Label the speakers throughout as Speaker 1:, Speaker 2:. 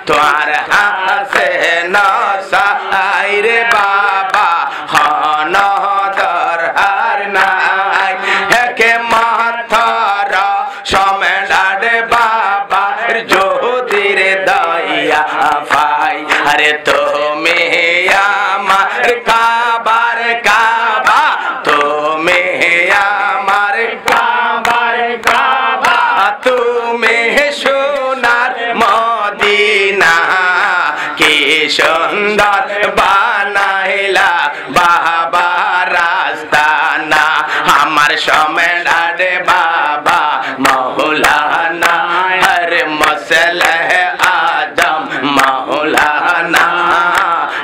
Speaker 1: তোর হাসে নসাই রে বাবা হন দরহার নাই হেকে মাথার সমেডারে বাবা জ্যোতির দয়া ভাই আরে তুমি আমার কাবার কাবা তুমি আমার কাবার কাবা তুমি সোনার মদিনা কি সুন্দর বানাইলা বাবা রাস্তানা আমার সমেডারে বাবা মৌলানা হর মসলহ আজম মৌলানা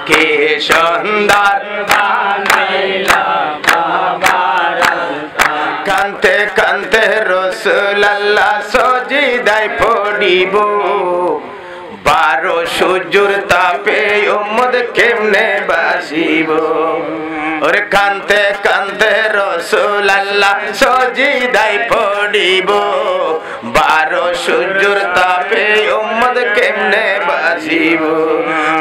Speaker 1: কি সুন্দর বানাইলা বাবা রাস্তানা কান্তে কান্তে রাসূলুল্লাহ সজিদায় পড়িব 12 সূর্যের তাপে উম্মত কেমনে বাসিব ওরে কান্তে কান্তে রাসূলুল্লাহ সজিদায় পড়িব 12 সূর্যের তাপে উম্মত কেমনে বাসিব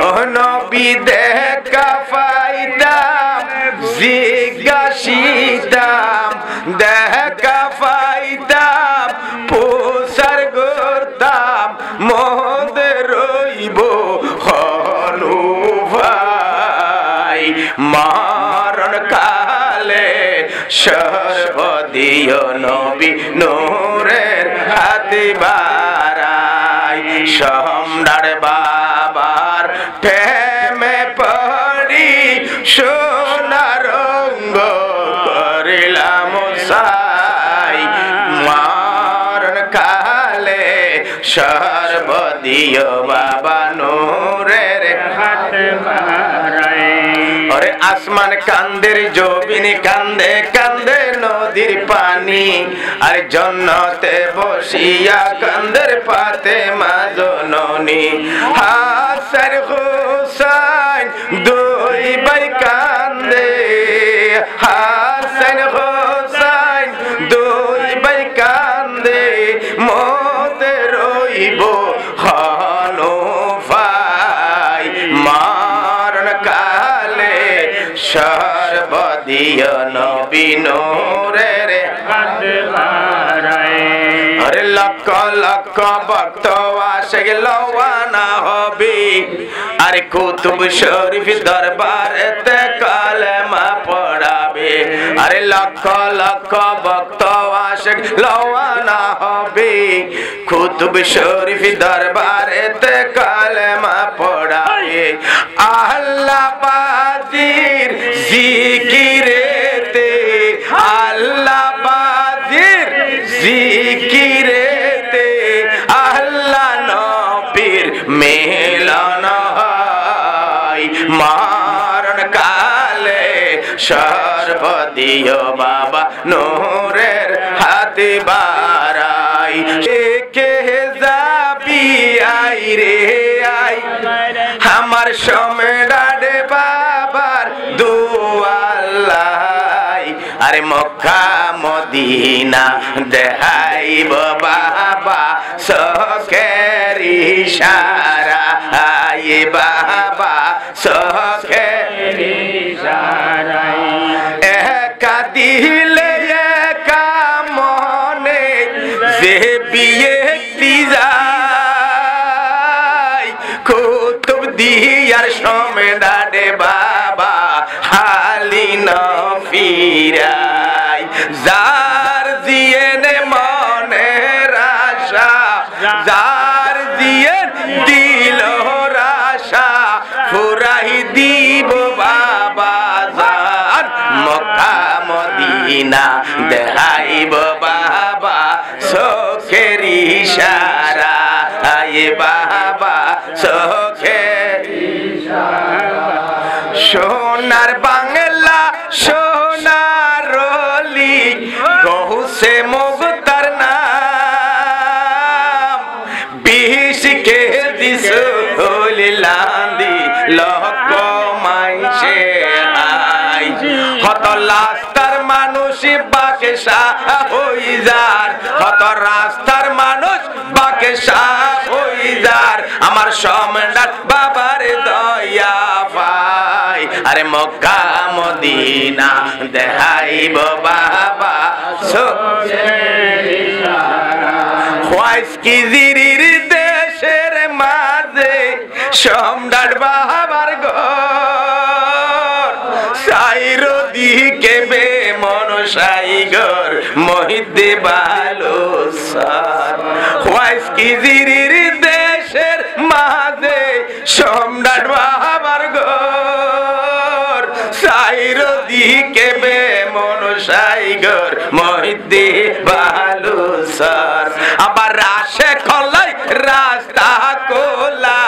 Speaker 1: ও নবী দেখা পাইতাম জিজ্ঞাসিতাম দেখা পাইতাম পোসার করতাম মহদে রইব হনু ভাই মারণ কালে সর্বদিয় নবী নূরের হাতে বাড়াই সম্রাট বাবার প্রেমে পড়ি সোনার রঙ্গ করিলাম সাই মারণ কালে সর্বদিয় বাবা নূরের হাতে বাড়াই ওরে আসমান কান্দের জবিন কান্দে কান্দে নদীর পানি আর জন্নতে বসিয়া কান্দের পাতে মা জননী হাসান হুসাইন দুই ভাই কান্দে হাসান হুসাইন দুই ভাই কান্দে মতে রইব হনু ভাই মারণ কালে সর্বদিয় নবী নূরের হাতে বাড়াই আরে লক্ষ লক্ষ ভক্ত আশিক লওয়ানা হবে আরে কুতুব শরীফ দরবারেতে কালেমা পড়াবে আরে লক্ষ লক্ষ ভক্ত আশিক লওয়ানা হবে কুতুব শরীফ দরবারেতে কালেমা পড়াবে আল্লাহ বাজির জিকিরেতে আল্লাহ বাজির জিকিরেতে আল্লাহ নবীর মিলন হয় মারণ কালে সর্বদিয় বাবা নূরের হাতে বাড়াই কে যাবি আই রে আই আমার সম্রাটে বাবার দুয়াল্লাই আরে মক্কা মদিনা দেখাইব বাবা সখের ইশারা আই বাবা সখের ইশারা একা দিলে একা মনে যে বিয়ে যায় কুতুব দিয়ার সম্রাটে বাবা হালি না ফিরাই যার জিয়েনে মনের আশা যার দিয়ে দিল রাশা ফুরাই দিব বাবা জান মক্কা মদিনা দেখাইব বাবা চোখের ইশারা আয়ে বাবা চোখের ইশারা সোনার বাংলা সোনার রলি গৌসে মুক্তার নাম 20 কেজি সোলিলান্দি লক্ষ মাইসে আই কত রাস্তার মানুষ বাকেশা হই যার কত রাস্তার মানুষ বাকেশা হই যার আমার সম্রাট বাবার দয়া পাই আরে মক্কা মদিনা দেখাইব বাবা কি জিরির দেশের মাঝে সম্রাট বাবার ঘর সাইরো দিকে বে মনসাই ঘর মহিদে বালো সার কি জিরির দেশের মাঝে সম্রাট বাবার ঘর সাইরো দিকে বে মনসাই ঘর মহিদে বালো সার আবার আসে কলাই রাস্তা কোলা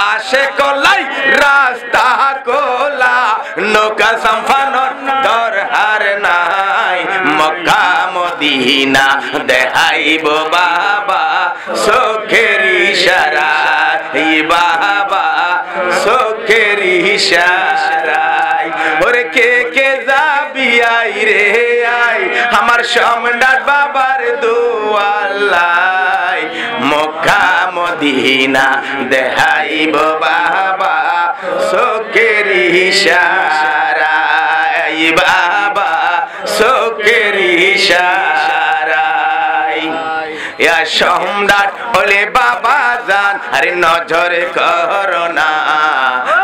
Speaker 1: আসে কলাই রাস্তা কোলা নৌকা সম্ফানোর দরকার নাই মক্কা মদিনা দেখাইব বাবা চোখের ইশারায় বাবা চোখের ইশারায় ওরে কে কে যাবি আই রে আই আমার সম্রাট বাবার দুয়াল্লাই মক্কা মদিনা দেখাইব বাবা চোখের ইশারায় বাবা চোখের ইশারায় ইয়া সম্রাট বলে বাবা জান আরে নজর করো না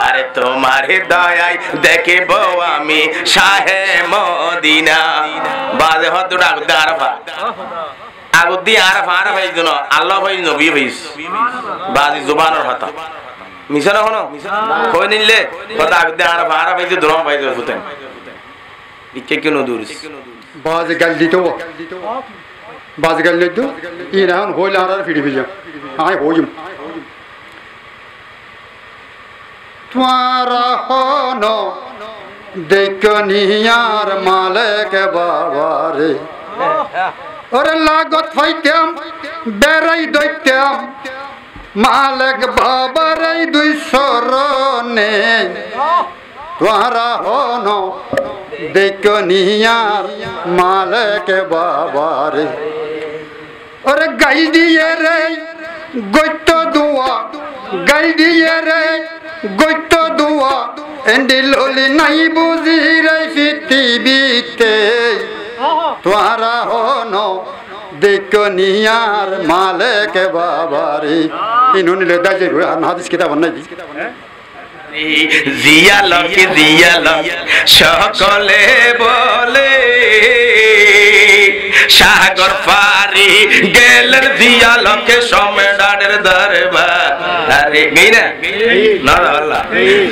Speaker 1: আরে তোমার দয়ায় দেখিব আমি শাহে মদিনা বাজে হত ডাক আরফা আগুদি আরফা আরফা এই জন্য আল্লাহ ভাই নবী ভাইস বাজি জুবানের কথা মিশন হনো কই নিলে কথা আগুদি আরফা আরফা এই যে দরম ভাই ফুতেন ইকে কেন দূরিস
Speaker 2: বাজে গাল দিতো বাজে গাল দিতো ইনা হন হইল আর ফিরি ফিরি আই হইম তোমারা হনো দেখনিয়ার মালিক বাবারে ওরে লাগত ফাইতাম বেড়াই দইতাম মালিক বাবারে দুই শরণে তোমারা হনো দেখনিয়ার মালিক বাবারে ওরে গাই দিয়ে রে গইত দুয়া গাই দিয়ে রে গইত দুয়া এন্ডিললি নাই বুঝি রে পৃথিবীতে তোরা হনো দেখনিয়ার মালিক বাবারে ইনু নিলে দাজে হাদিস কিতাব নাই
Speaker 1: জিয়ালকে জিয়ালক সকলে বলে সাগর পারি গেলেন জিয়ালকে সম্রাটের দরবার আরে গই না না আল্লাহ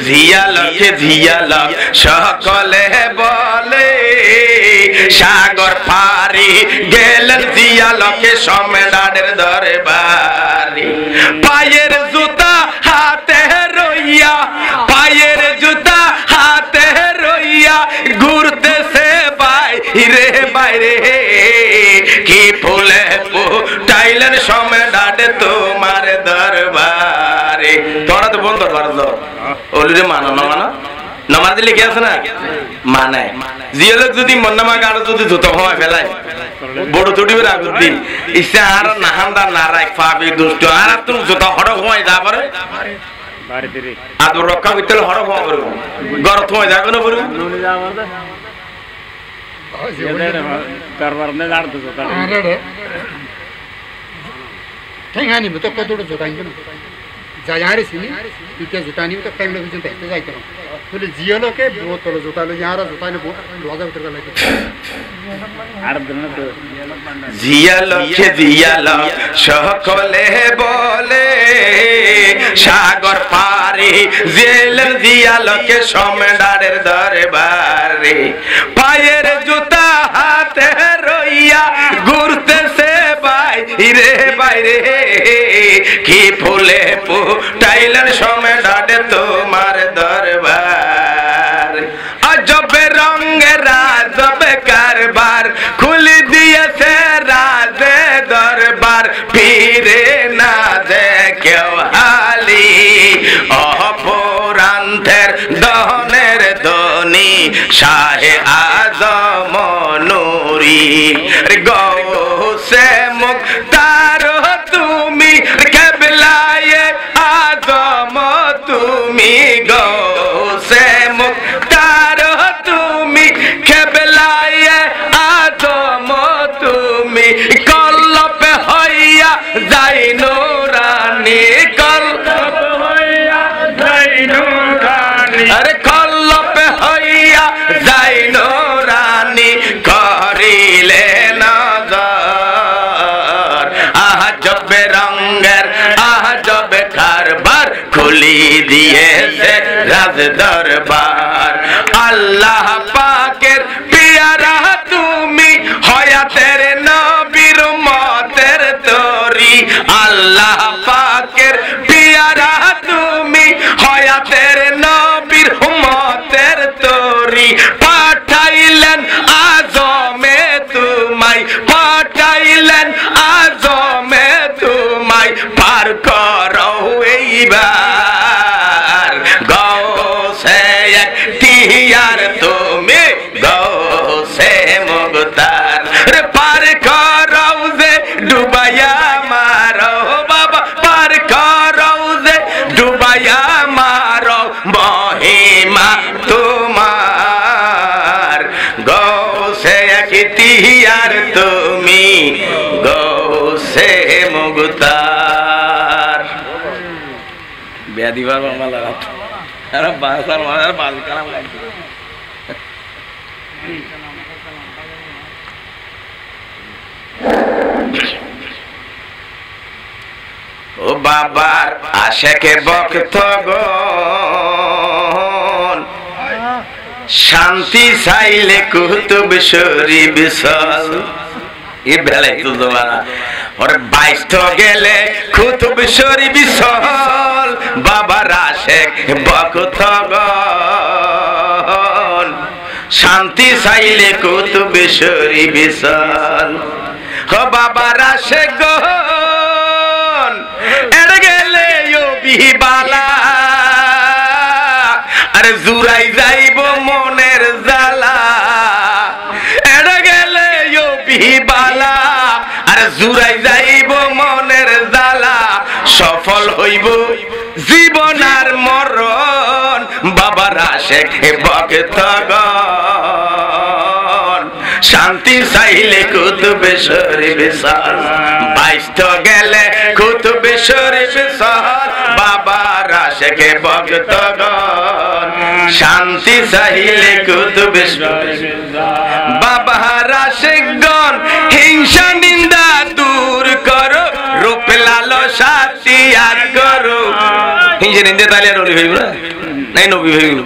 Speaker 1: জিয়ালকে জিয়ালক সকলে বলে সাগর পারি গেলেন জিয়ালকে সম্রাটের দরবারে পায়ের জুতা হাতে রইয়া পায়ের জুতা হাতে রইয়া ঘুরতেছে বাইরে বাইরে কি ফুলে ফুটাইলেন সম্রাট তোমার দরবারে তোরা তো বল দরবার ওলি মানো না মানো নামাজ লিখে আছে না মানে জিয়ালক যদি মন্নামা গাড়ো যদি জুতো হয় ফেলাই বড় চুটিবে রাগুদি ইসে আর নাহান্দা নারাই পাবি দুষ্ট আর তুমি জুতো হড় হয় যা পারে আদর রক্ষা করতে হলে হড় হওয়া করবো গর থয় যাবে না বলবো
Speaker 2: ঠেঙ্গানি তো কত জোতাই যারে সিনি ইতে জোতানি তো টাইম লাগে জুতা দেখতে যাইতো না বলে জিয়ালকে বোতল জোতা লই আর জোতানে লজা উতর গেল
Speaker 1: আর দিন তো জিয়ালকে জিয়ালক সকলে বলে সাগর পারি জেলের জিয়ালকে সম্রাটের দরবারে পায়ের জুতা হাতে রইয়া ঘুরতেছে বাইরে বাইরে কি ফুলে ফুটাইলেন সম্রাট তোমার দরবার আজবে রঙে রাজবে কারবার খুলি দিয়েছে রাজে দরবার ফিরে না দেখেও হালি অপরান্তের দহনের ধ্বনি শাহে আজম নুরি গৌসে মুক্তার তুমি কেবলা খুলি দিয়েছে রাজ দরবার। আল্লাহ পাকের পিয়ারা তুমি হয়াতের নবীর মতের তরি। আল্লাহ পাকের পিয়ারা তুমি হয়াতের নবীর মতের তরি। পাঠাইলেন আজমে তোমায়, পাঠাইলেন আজমে তোমায়, পার করো এইবার গৌসে এখতিয়ার তুমি গৌসে মুখতার। রে পার করো যে ডুবাইয়া মারো বাবা, পার করো যে ডুবাইয়া মারো, মহিমা তোমার গৌসে এখতিয়ার তুমি গৌসে মুখতার। বেয়াদিবার মামলা আরে বাসার মারার বাল কালাম লাগছে। ও বাবার আশেকে ভক্তগণ শান্তি চাইলে কুতুব শরীফ চল। এ বেলায় তো জমানা ওর বাইশ গেলে কুতুব শরীফ চল। বাবার আশেক ভক্তগণ শান্তি চাইলে কুতুব শরীফ চল। ও বাবার আশেক গণ এর গেলে ও বিবালা, আরে জুরাই যাইব মনের জ্বালা। এর গেলে ও বিবালা, আরে জুরাই যাইব মনের জ্বালা। সফল হইব জীবন আর মরণ বাবার আশেক ভক্তগণ শান্তি চাইলে কুতুব শরীফ চল। বাইশ গেলে কুতুব শরীফ চল। বাবার আশেক ভক্তগণ শান্তি চাইলে কুতুব শরীফ। বাবার আশেকগণ হিংসা নিন্দা দূর করো, রূপ লালসা ত্যাগ করো। হিংসা নিন্দা তাহলে আর নবী হইব না, নাই নবী হইব।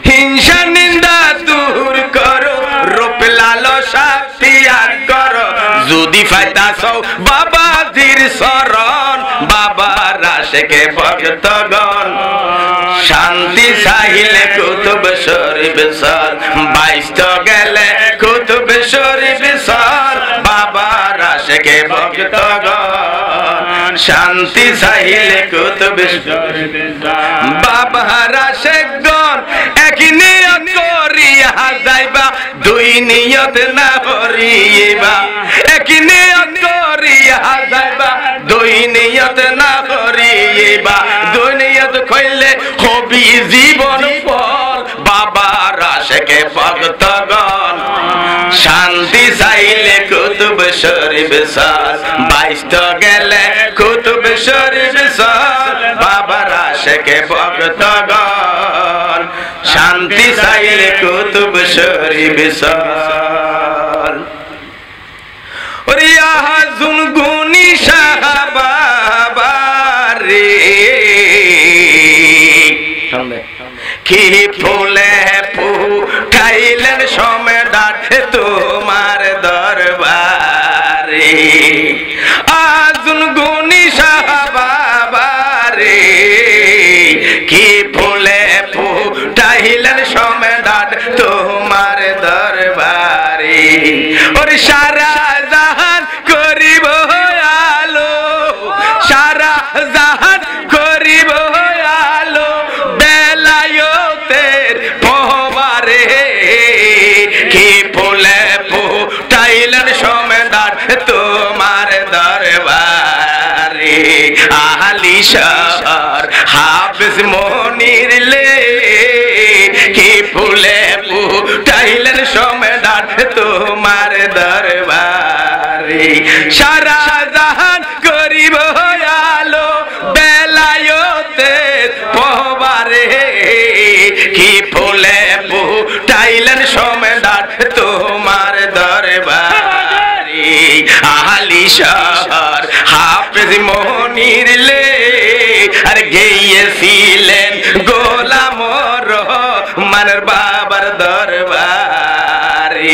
Speaker 1: হিংসা নিন্দা দূর করো, রূপ লালসা ত্যাগ করো। যদি ফায়দাছ বাবাজির শরণ বাবার আশেকে ভক্তগণ শান্তি চাইলে কুতুব শরীফ চল। বাইশ গেলে কুতুব শরীফ চল। বাবার আশেকে ভক্তগণ শান্তি চাইলে কুতুব শরীফ চল। বাবার আশেকগণ এক নিয়ত করিয়া যাইবা, দুই নিয়ত না করিবা। এক নিয়ত করিয়া যাইবা, দুই নিয়ত না করিবা। দুই নিয়ত কইলে হবি জীবন ফল। বাবার আশেকে ভক্তগণ শান্তি চাইলে কুতুব শরীফ চল। বাইশ গেলে কুতুব শরীফ চল। বাবার আশেকে ভক্তগণ শান্তি চাইলে কুতুব শরীফ চল। ওরিয়া হাজুন গুনি সাহাবা রে কি ফুলে ফুটাইলেন সমেদার তোমার দরবারে। আজুন গুনি সাহাবা রে কি ফুলে ফুটাইলেন সমেদার তোমার দরবারে। ওর সারা জাহান করিব আলো, সারা জাহান করিব আলো বেলায়তের পহবারে। কি ফুলে ফুটাইলেন সমেদার তোমার দরবারে। আহলি শহর হাফেজ মনির লে কি ফুলে ফুটাইলেন সমেদার তোমার দরবারে। সারা জাহান করিব আলো বেলায়তের পহবারে। কি ফুলে ফুটাইলেন সমেদার তোমার দরবারে। আহলি শহর হাফেজ মনির লে আর গিয়েছিলেন গোলাম রহমানের বাবার দরবারে।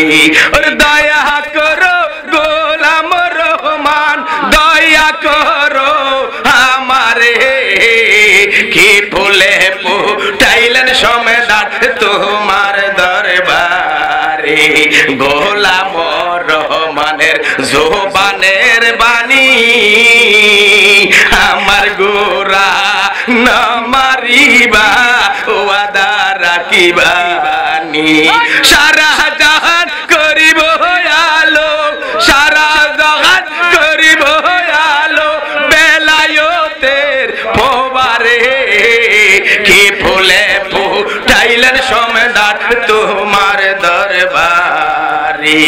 Speaker 1: ওর দয়া করো গোলাম রহমান, দয়া করো আমারে, কি ফুলে ফুটাইলেন সমেদার তোমার দরবারে। গোলাম রহমানের জোবানের বাণী আমার গোরা না মারিবা ওয়াদা রাখিবা নি। সারা জাহান করিব আলো, সারা জাহান করিব আলো বেলায়েতের ফোয়ারে, কি ফুলে ফুটাইলেন সমেদার তোমার দরবার।